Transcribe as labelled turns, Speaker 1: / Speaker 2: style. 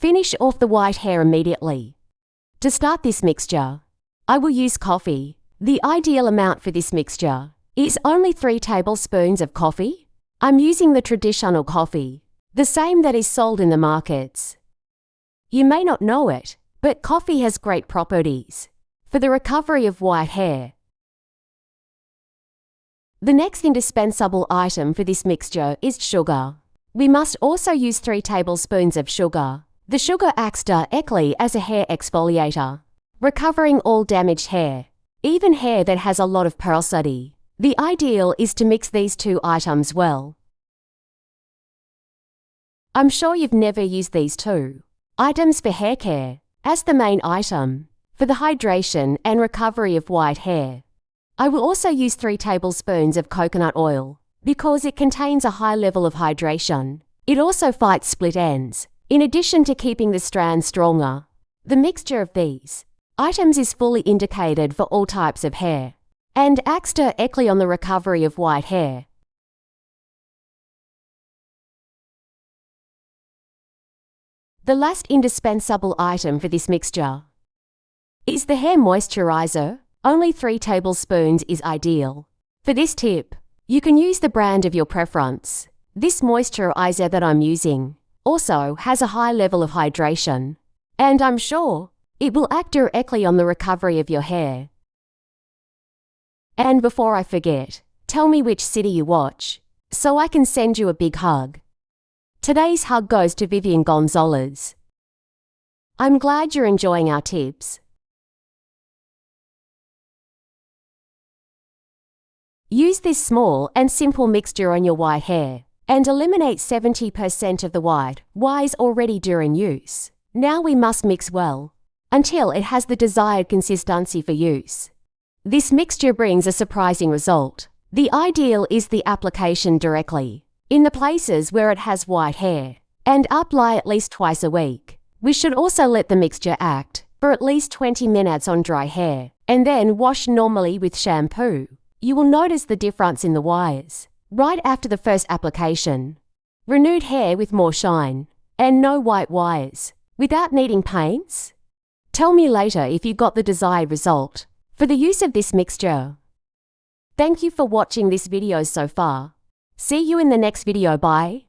Speaker 1: finish off the white hair immediately. To start this mixture, I will use coffee. The ideal amount for this mixture is only 3 tablespoons of coffee. I'm using the traditional coffee, the same that is sold in the markets. You may not know it, but coffee has great properties for the recovery of white hair. The next indispensable item for this mixture is sugar. We must also use 3 tablespoons of sugar. The sugar acts directly as a hair exfoliator, recovering all damaged hair, even hair that has a lot of porosity. The ideal is to mix these 2 items well. I'm sure you've never used these 2 items for hair care as the main item for the hydration and recovery of white hair. I will also use 3 tablespoons of coconut oil because it contains a high level of hydration. It also fights split ends, in addition to keeping the strands stronger. The mixture of these items is fully indicated for all types of hair and acts directly on the recovery of white hair. The last indispensable item for this mixture is the hair moisturizer. Only 3 tablespoons is ideal. For this tip, you can use the brand of your preference. This moisturizer that I'm using also has a high level of hydration, and I'm sure it will act directly on the recovery of your hair. And before I forget, tell me which city you watch, so I can send you a big hug. Today's hug goes to Vivian Gonzalez. I'm glad you're enjoying our tips. Use this small and simple mixture on your white hair and eliminate 70% of the white wires already during use. Now we must mix well until it has the desired consistency for use. This mixture brings a surprising result. The ideal is the application directly in the places where it has white hair and apply at least twice a week. We should also let the mixture act for at least 20 minutes on dry hair and then wash normally with shampoo. You will notice the difference in the wires right after the first application. Renewed hair with more shine and no white wires without needing paints. Tell me later if you got the desired result for the use of this mixture. Thank you for watching this video so far. See you in the next video. Bye.